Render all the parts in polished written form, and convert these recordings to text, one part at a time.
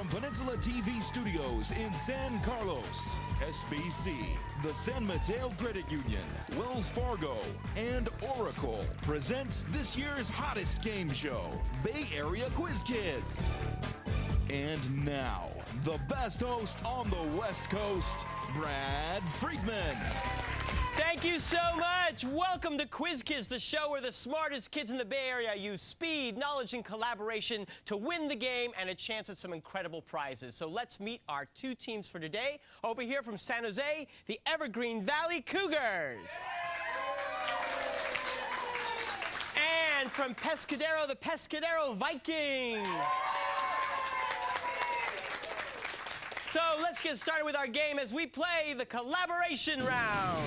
from Peninsula TV Studios in San Carlos, SBC, the San Mateo Credit Union, Wells Fargo, and Oracle present this year's hottest game show, Bay Area Quiz Kids. And now, the best host on the West Coast, Brad Friedman. Thank you so much. Welcome to Quiz Kids, the show where the smartest kids in the Bay Area use speed, knowledge, and collaboration to win the game and a chance at some incredible prizes. So let's meet our two teams for today. Over here from San Jose, the Evergreen Valley Cougars. And from Pescadero, the Pescadero Vikings. So let's get started with our game as we play the collaboration round.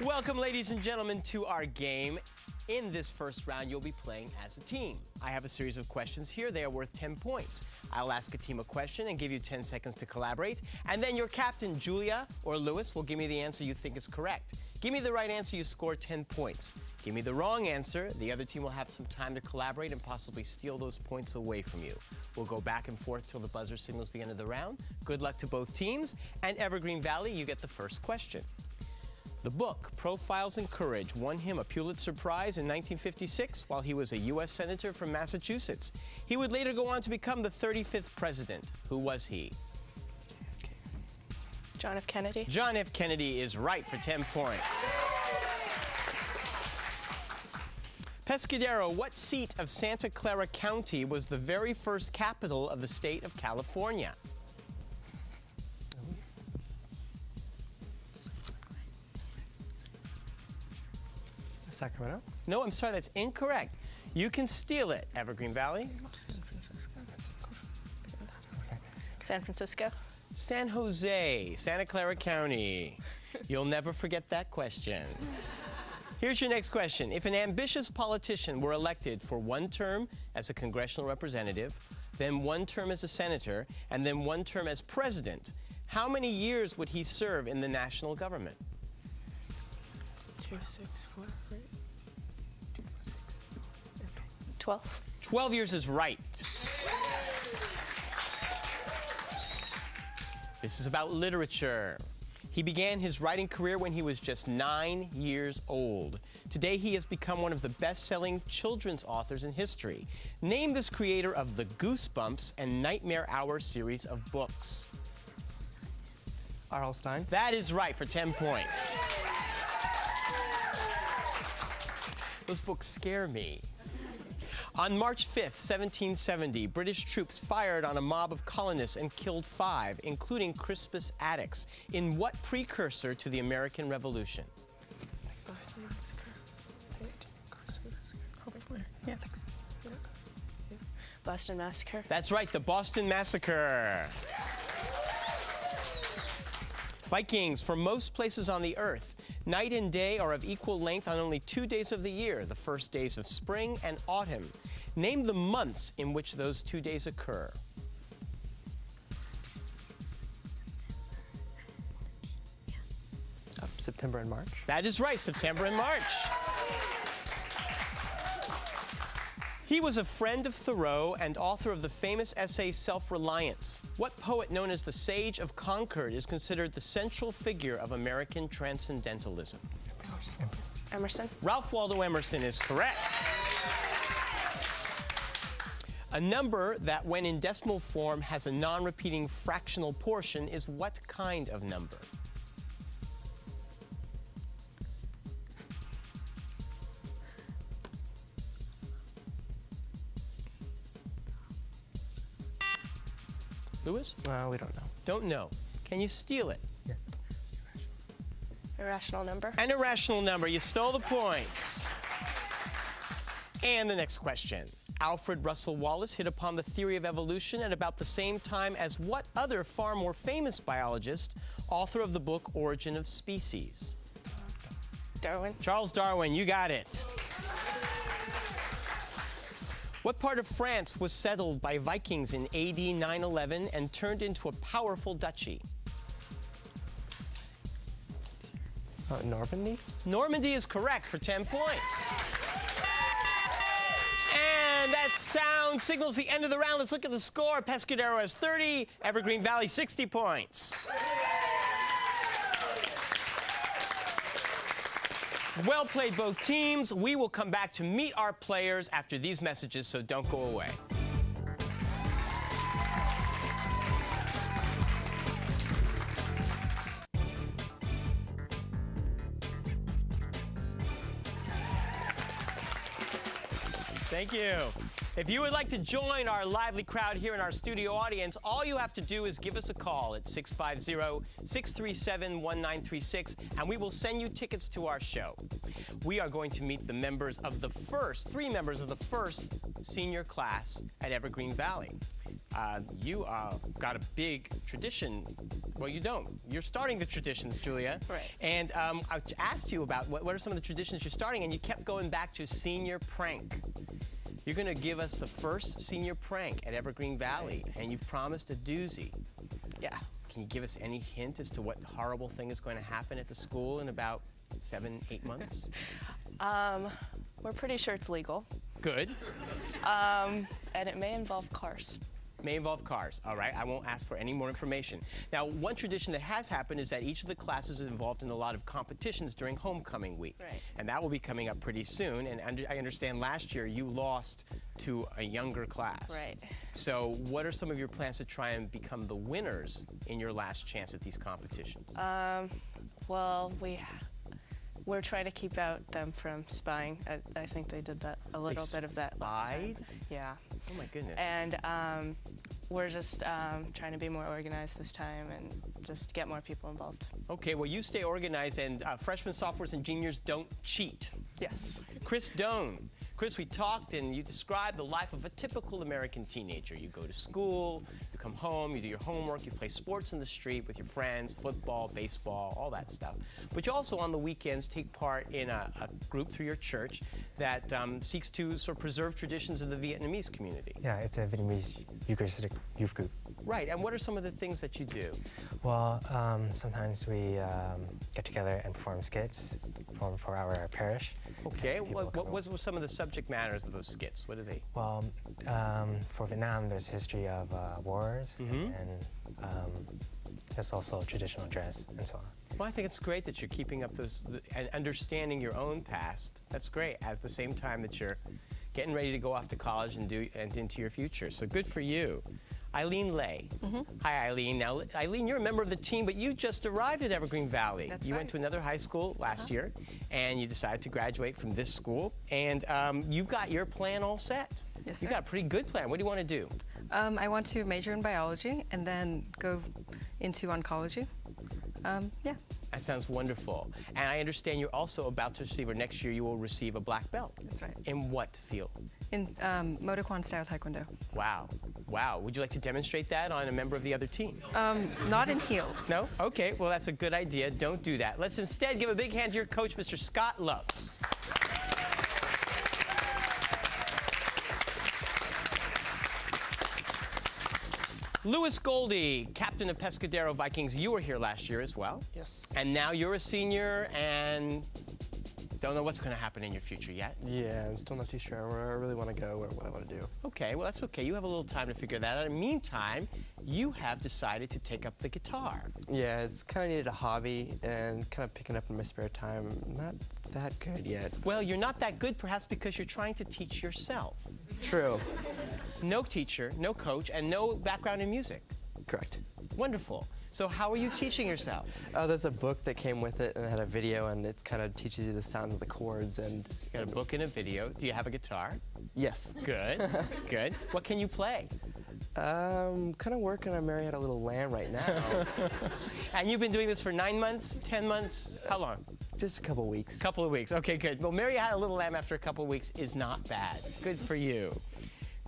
Welcome, ladies and gentlemen, to our game. In this first round, you'll be playing as a team. I have a series of questions here. They are worth 10 points. I'll ask a team a question and give you 10 seconds to collaborate. And then your captain, Julia or Lewis, will give me the answer you think is correct. Give me the right answer, you score 10 points. Give me the wrong answer, the other team will have some time to collaborate and possibly steal those points away from you. We'll go back and forth till the buzzer signals the end of the round. Good luck to both teams. And Evergreen Valley, you get the first question. The book, Profiles in Courage, won him a Pulitzer Prize in 1956 while he was a U.S. Senator from Massachusetts. He would later go on to become the 35th president. Who was he? John F. Kennedy. John F. Kennedy is right for 10 points. Pescadero, what seat of Santa Clara County was the very first capital of the state of California? Sacramento? No, I'm sorry, that's incorrect. You can steal it, Evergreen Valley. San Francisco. San Jose, Santa Clara County. You'll never forget that question. Here's your next question. If an ambitious politician were elected for one term as a congressional representative, then one term as a senator, and then one term as president, how many years would he serve in the national government? 2, 6, 4, 3. 12. 12 years is right. This is about literature. He began his writing career when he was just 9 years old. Today, he has become one of the best-selling children's authors in history. Name this creator of the Goosebumps and Nightmare Hour series of books. R.L. Stein? That is right for 10 points. Those books scare me. On March 5th, 1770, British troops fired on a mob of colonists and killed 5, including Crispus Attucks, in what precursor to the American Revolution? Yeah. Boston Massacre. That's right, the Boston Massacre. Vikings, for most places on the earth, night and day are of equal length on only 2 days of the year, the first days of spring and autumn. Name the months in which those 2 days occur. September and March. That is right, September and March. He was a friend of Thoreau and author of the famous essay Self-Reliance. What poet known as the Sage of Concord is considered the central figure of American transcendentalism? Emerson. Ralph Waldo Emerson is correct. A number that, when in decimal form, has a non-repeating fractional portion is what kind of number? Lewis? We don't know. Don't know. Can you steal it? Yeah. Irrational number. An irrational number. You stole the points. And the next question. Alfred Russel Wallace hit upon the theory of evolution at about the same time as what other far more famous biologist, author of the book Origin of Species? Darwin. Charles Darwin, you got it. What part of France was settled by Vikings in AD 911 and turned into a powerful duchy? phone signals the end of the round. Let's look at the score. Pescadero has 30, Evergreen Valley 60 points. Well played, both teams. We will come back to meet our players after these messages, so don't go away. Thank you. If you would like to join our lively crowd here in our studio audience, all you have to do is give us a call at 650-637-1936, and we will send you tickets to our show. We are going to meet the members of the three members of the first senior class at Evergreen Valley. You got a big tradition. Well, you don't. You're starting the traditions, Julia. Right. And I asked you about what are some of the traditions you're starting, and you kept going back to senior prank. You're going to give us the first senior prank at Evergreen Valley, and you've promised a doozy. Yeah. Can you give us any hint as to what horrible thing is going to happen at the school in about 7-8 months? We're pretty sure it's legal. Good. And it may involve cars. May involve cars. All right, I won't ask for any more information. Now, one tradition that has happened is that each of the classes is involved in a lot of competitions during homecoming week. Right. And that will be coming up pretty soon. And I understand last year you lost to a younger class. Right. So what are some of your plans to try and become the winners in your last chance at these competitions? Well, we're trying to keep out them from spying. I think they did that a little bit of that last time. Spied? Yeah. Oh my goodness. And we're just trying to be more organized this time and just get more people involved. Okay, well, you stay organized, and freshmen, sophomores, and juniors don't cheat. Yes. Chris Doan. Chris, we talked and you described the life of a typical American teenager. You go to school, you come home, you do your homework, you play sports in the street with your friends, football, baseball, all that stuff. But you also on the weekends take part in a group through your church that seeks to sort of preserve traditions of the Vietnamese community. Yeah, it's a Vietnamese Eucharistic youth group. Right, and what are some of the things that you do? Well, sometimes we get together and perform skits for our parish. Okay, what come was some of the subject matters of those skits? What are they? Well, for Vietnam, there's history of wars, and there's also traditional dress and so on. Well, I think it's great that you're keeping up those and understanding your own past. That's great, at the same time that you're getting ready to go off to college and into your future. So good for you. Eileen Lay. Hi, Eileen. Now, Eileen, you're a member of the team, but you just arrived at Evergreen Valley. That's you right. went to another high school last year, and you decided to graduate from this school. And you've got your plan all set. Yes, You've sir. got a pretty good plan. What do you want to do? I want to major in biology and then go into oncology. Yeah. That sounds wonderful. And I understand you're also about to receive, or next year you will receive a black belt. That's right. In what field? In Motoquan style taekwondo. Wow. Wow. Would you like to demonstrate that on a member of the other team? Not in heels. No? Okay. Well, that's a good idea. Don't do that. Let's instead give a big hand to your coach, Mr. Scott Loves. Louis Goldie, captain of Pescadero Vikings. You were here last year as well. Yes. And now you're a senior and don't know what's going to happen in your future yet. Yeah, I'm still not too sure where I really want to go or what I want to do. Okay, well, that's okay. You have a little time to figure that out. In the meantime, you have decided to take up the guitar. Yeah, it's kind of needed a hobby and kind of picking up in my spare time. I'm not that good yet. Well, you're not that good perhaps because you're trying to teach yourself. True. No teacher, no coach, and no background in music. Correct. Wonderful. So how are you teaching yourself? There's a book that came with it and it had a video and it kind of teaches you the sounds of the chords and... You got a book and a video. Do you have a guitar? Yes. Good, good. What can you play? Kind of working on Mary Had a Little Lamb right now. And you've been doing this for 9 months, 10 months? How long? Just a couple weeks. Couple of weeks. Okay, good. Well, Mary Had a Little Lamb after a couple of weeks is not bad. Good for you.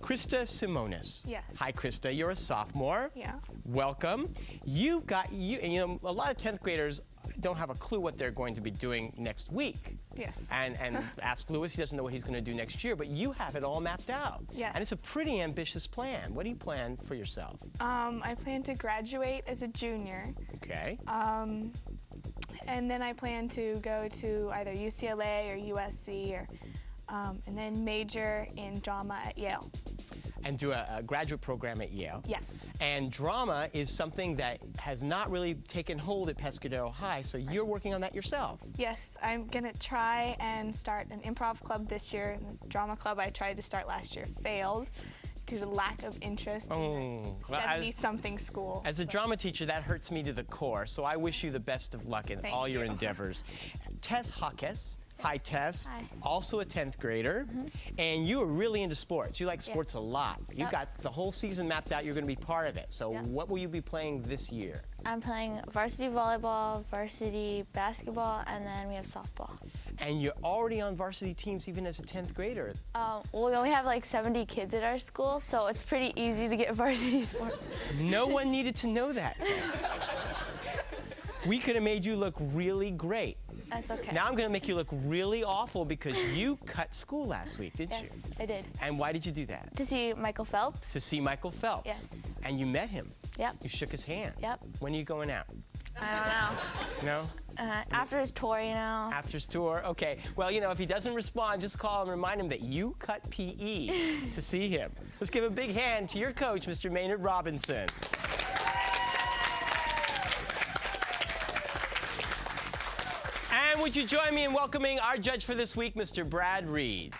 Krista Simonis. Yes. Hi, Krista. You're a sophomore. Yeah. Welcome. You've got, and you know, a lot of 10th graders don't have a clue what they're going to be doing next week. Yes. And ask Louis, he doesn't know what he's going to do next year, but you have it all mapped out. Yes. And it's a pretty ambitious plan. What do you plan for yourself? I plan to graduate as a junior, Okay. and then I plan to go to either UCLA or USC, or, and then major in drama at Yale. and do a graduate program at Yale. Yes. And drama is something that has not really taken hold at Pescadero High, so you're working on that yourself. Yes, I'm gonna try and start an improv club this year. The drama club I tried to start last year failed due to lack of interest in the 70-something school. As a drama teacher, that hurts me to the core, so I wish you the best of luck in Thank all your you. endeavors. Tess Hawkes. Hi, Tess. Hi. Also a 10th grader. And you are really into sports. You like sports a lot. You Yep. got the whole season mapped out. You're going to be part of it. So Yep. what will you be playing this year? I'm playing varsity volleyball, varsity basketball, and then we have softball. And you're already on varsity teams even as a 10th grader. Well, we only have like 70 kids at our school, so it's pretty easy to get varsity sports. No one needed to know that, Tess. We could have made you look really great. That's okay. Now I'm going to make you look really awful because you cut school last week, didn't Yes, you? I did. And why did you do that? To see Michael Phelps. To see Michael Phelps. Yes. And you met him. Yep. You shook his hand. Yep. When are you going out? I No? don't know. After his tour, you know. After his tour? Okay. Well, you know, if he doesn't respond, just call him and remind him that you cut PE to see him. Let's give a big hand to your coach, Mr. Maynard Robinson. And would you join me in welcoming our judge for this week, Mr. Brad Reed.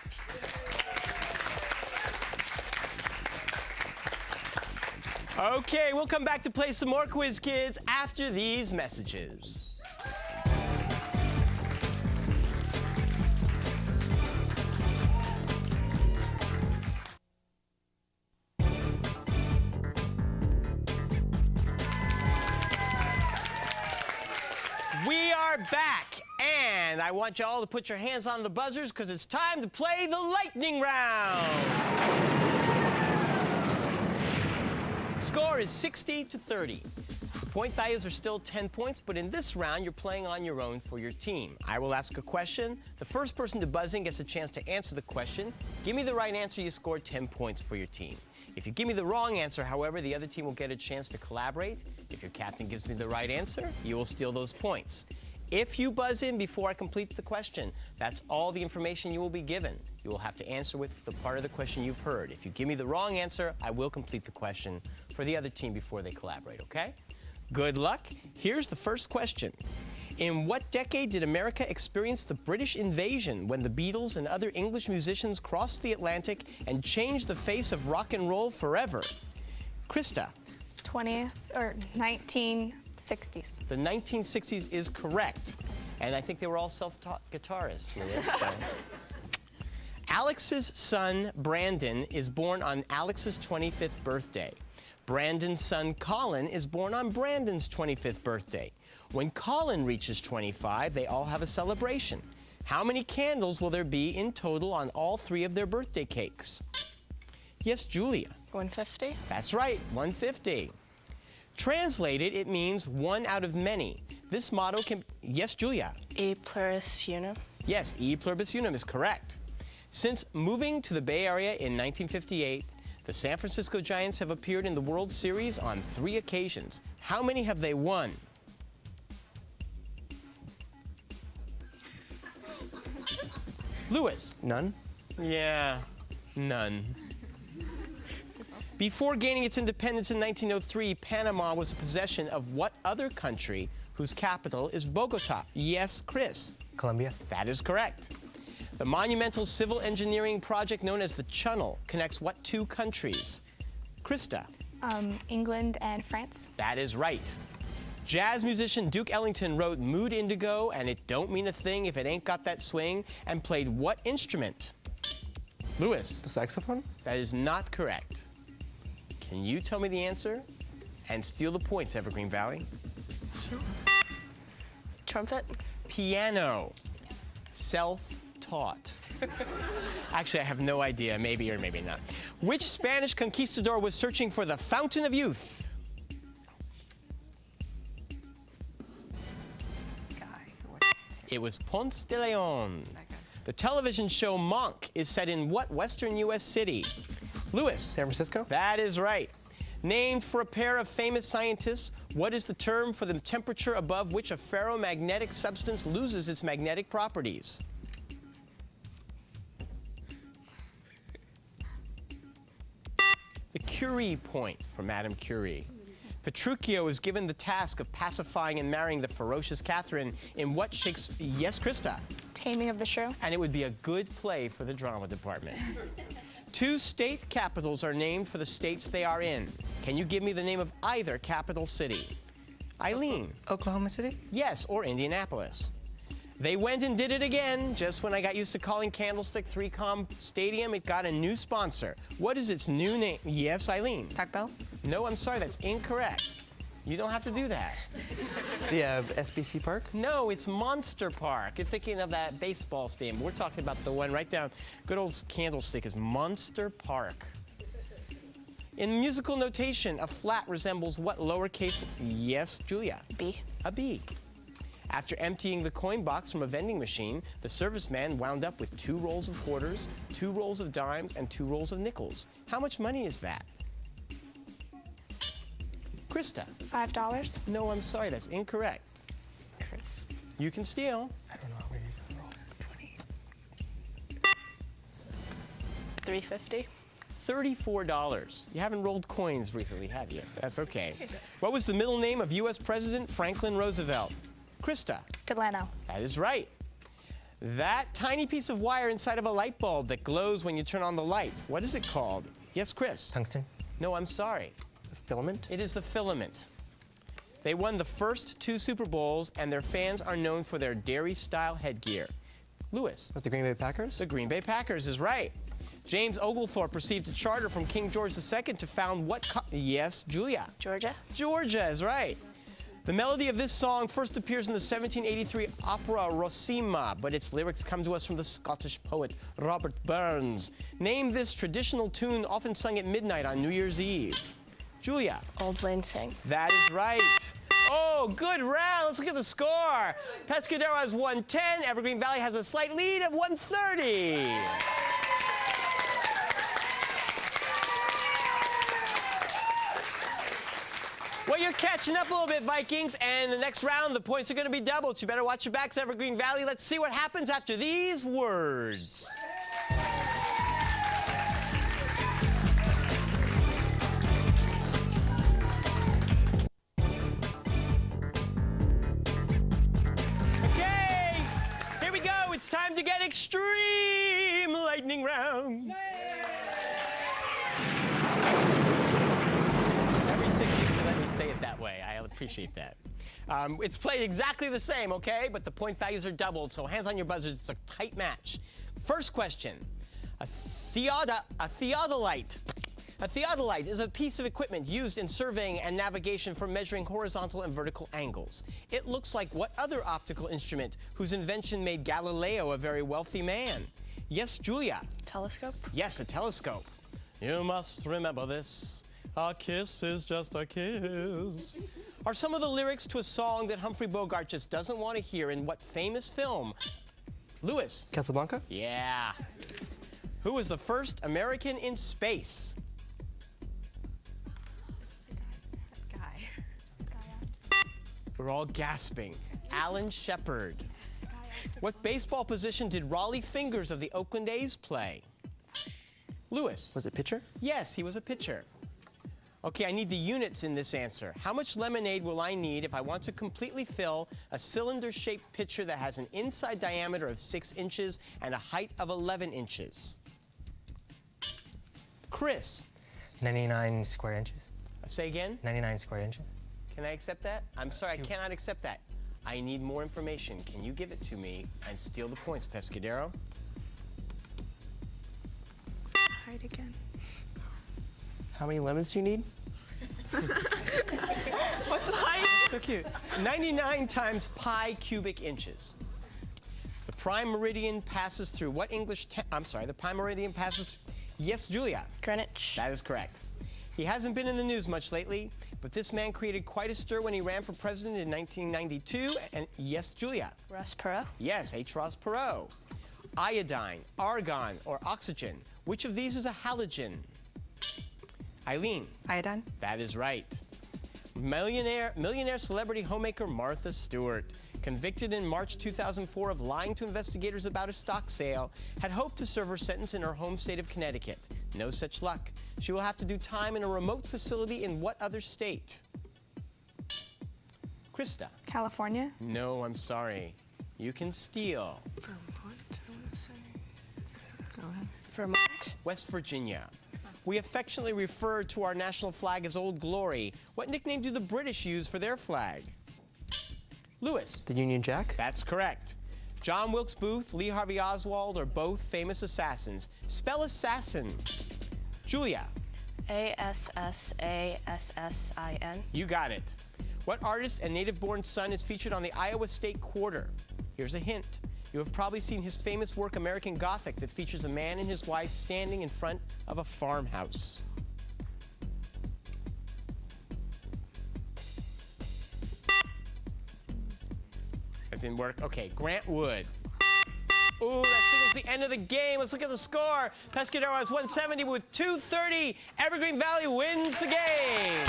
Okay, we'll come back to play some more Quiz Kids after these messages. We are back, and I want you all to put your hands on the buzzers because it's time to play the lightning round. Score is 60-30. The point values are still 10 points, but in this round, you're playing on your own for your team. I will ask a question. The first person to buzz in gets a chance to answer the question. Give me the right answer, you score 10 points for your team. If you give me the wrong answer, however, the other team will get a chance to collaborate. If your captain gives me the right answer, you will steal those points. If you buzz in before I complete the question, that's all the information you will be given. You will have to answer with the part of the question you've heard. If you give me the wrong answer, I will complete the question for the other team before they collaborate, okay? Good luck. Here's the first question. In what decade did America experience the British invasion when the Beatles and other English musicians crossed the Atlantic and changed the face of rock and roll forever? Krista. 20th or 1960s. The 1960s is correct. And I think they were all self-taught guitarists, Louis. So. Alex's son, Brandon, is born on Alex's 25th birthday. Brandon's son, Colin, is born on Brandon's 25th birthday. When Colin reaches 25, they all have a celebration. How many candles will there be in total on all three of their birthday cakes? Yes, Julia. 150. That's right, 150. Translated, it means one out of many. This motto can... Yes, Julia. E pluribus unum. Yes, E pluribus unum is correct. Since moving to the Bay Area in 1958, the San Francisco Giants have appeared in the World Series on 3 occasions. How many have they won? Louis. None? Yeah, none. Before gaining its independence in 1903, Panama was a possession of what other country whose capital is Bogota? Yes, Chris. Colombia. That is correct. The monumental civil engineering project known as the Channel connects what 2 countries? Krista. England and France. That is right. Jazz musician Duke Ellington wrote Mood Indigo and It Don't Mean a Thing If It Ain't Got That Swing and played what instrument? Louis. The saxophone? That is not correct. Can you tell me the answer and steal the points, Evergreen Valley? Trumpet. Piano. Self-taught. Actually, I have no idea, maybe or maybe not. Which Spanish conquistador was searching for the Fountain of Youth? It was Ponce de Leon. The television show Monk is set in what western U.S. city? Louis. San Francisco? That is right. Named for a pair of famous scientists, what is the term for the temperature above which a ferromagnetic substance loses its magnetic properties? The Curie point for Madame Curie. Petruchio is given the task of pacifying and marrying the ferocious Catherine in what Shakespeare... Yes, Krista? Taming of the Shrew. And it would be a good play for the drama department. 2 state capitals are named for the states they are in. Can you give me the name of either capital city? Eileen. Oklahoma City? Yes, or Indianapolis. They went and did it again. Just when I got used to calling Candlestick 3Com Stadium, it got a new sponsor. What is its new name? Yes, Eileen. Pac-Bell? No, I'm sorry, that's incorrect. You don't have to do that. The SBC Park? No, it's Monster Park. You're thinking of that baseball stadium. We're talking about the one right down. Good old Candlestick is Monster Park. In musical notation, a flat resembles what lowercase? Yes, Julia. B. A B. After emptying the coin box from a vending machine, the serviceman wound up with 2 rolls of quarters, 2 rolls of dimes, and 2 rolls of nickels. How much money is that? Krista. $5. No, I'm sorry, that's incorrect. Chris. You can steal. I don't know how many is roll. $3.50. $34. You haven't rolled coins recently, have you? That's okay. What was the middle name of U.S. President Franklin Roosevelt? Krista. Delano. That is right. That tiny piece of wire inside of a light bulb that glows when you turn on the light, what is it called? Yes, Chris. Tungsten? No, I'm sorry. The filament? It is the filament. They won the first 2 Super Bowls, and their fans are known for their dairy-style headgear. Lewis. With the Green Bay Packers? The Green Bay Packers is right. James Oglethorpe received a charter from King George II to found what Yes, Julia. Georgia. Georgia is right. The melody of this song first appears in the 1783 opera Rosima, but its lyrics come to us from the Scottish poet Robert Burns. Name this traditional tune often sung at midnight on New Year's Eve. Julia. Old Lang Syne. That is right. Oh, good round. Let's look at the score. Pescadero has 110. Evergreen Valley has a slight lead of 130. Well, you're catching up a little bit, Vikings, and the next round, the points are going to be doubled, so you better watch your backs, Evergreen Valley. Let's see what happens after these words. Okay, here we go. It's time to get extreme lightning round. Say it that way. I appreciate that. It's played exactly the same, okay? But the point values are doubled, so hands on your buzzers. It's a tight match. First question. A theodolite. A theodolite is a piece of equipment used in surveying and navigation for measuring horizontal and vertical angles. It looks like what other optical instrument whose invention made Galileo a very wealthy man? Yes, Julia. Telescope. Yes, a telescope. You must remember this. A kiss is just a kiss. Are some of the lyrics to a song that Humphrey Bogart just doesn't want to hear in what famous film? Lewis. Casablanca? Yeah. Who was the first American in space? We're all gasping. Alan Shepard. What baseball position did Raleigh Fingers of the Oakland A's play? Lewis. Was it pitcher? Yes, he was a pitcher. Okay, I need the units in this answer. How much lemonade will I need if I want to completely fill a cylinder-shaped pitcher that has an inside diameter of 6 inches and a height of 11 inches? Chris. 99 square inches. Say again? 99 square inches. Can I accept that? I'm sorry, I cannot accept that. I need more information. Can you give it to me and steal the points, Pescadero? Hide again. How many lemons do you need? What's the height? So cute. 99 times pi cubic inches. The prime meridian passes through what English the prime meridian passes... Yes, Julia. Greenwich. That is correct. He hasn't been in the news much lately, but this man created quite a stir when he ran for president in 1992. And yes, Julia. Ross Perot. Yes, H. Ross Perot. Iodine, argon, or oxygen. Which of these is a halogen? Eileen. Iodine. That is right. Millionaire celebrity homemaker Martha Stewart convicted in March 2004 of lying to investigators about a stock sale, had hoped to serve her sentence in her home state of Connecticut. No such luck. She will have to do time in a remote facility in what other state? Krista. California? No, I'm sorry. You can steal. Vermont. West Virginia. We affectionately refer to our national flag as Old Glory. What nickname do the British use for their flag? Lewis. The Union Jack? That's correct. John Wilkes Booth, Lee Harvey Oswald are both famous assassins. Spell assassin. Julia. ASSASSIN. You got it. What artist and native-born son is featured on the Iowa State Quarter? Here's a hint. You have probably seen his famous work American Gothic that features a man and his wife standing in front of a farmhouse. That didn't work. Okay, Grant Wood. Ooh, that signals the end of the game. Let's look at the score. Pescadero has 170 with 230. Evergreen Valley wins the game.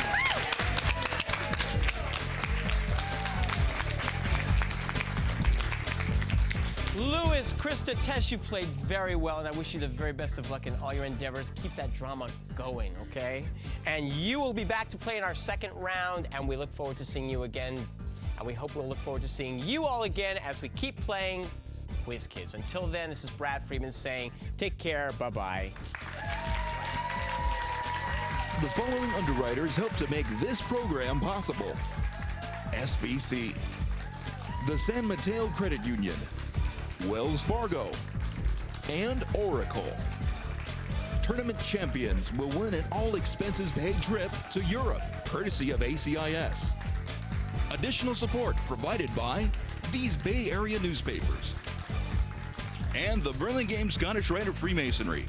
Lewis, Krista, Tess, you played very well, and I wish you the very best of luck in all your endeavors. Keep that drama going, okay? And you will be back to play in our second round, and we look forward to seeing you again. And we hope we'll look forward to seeing you all again as we keep playing Quiz Kids. Until then, this is Brad Friedman saying, take care, bye-bye. The following underwriters help to make this program possible. SBC, the San Mateo Credit Union, Wells Fargo, and Oracle. Tournament champions will win an all-expenses-paid trip to Europe, courtesy of ACIS. Additional support provided by these Bay Area newspapers and the Burlingame Scottish Rite of Freemasonry.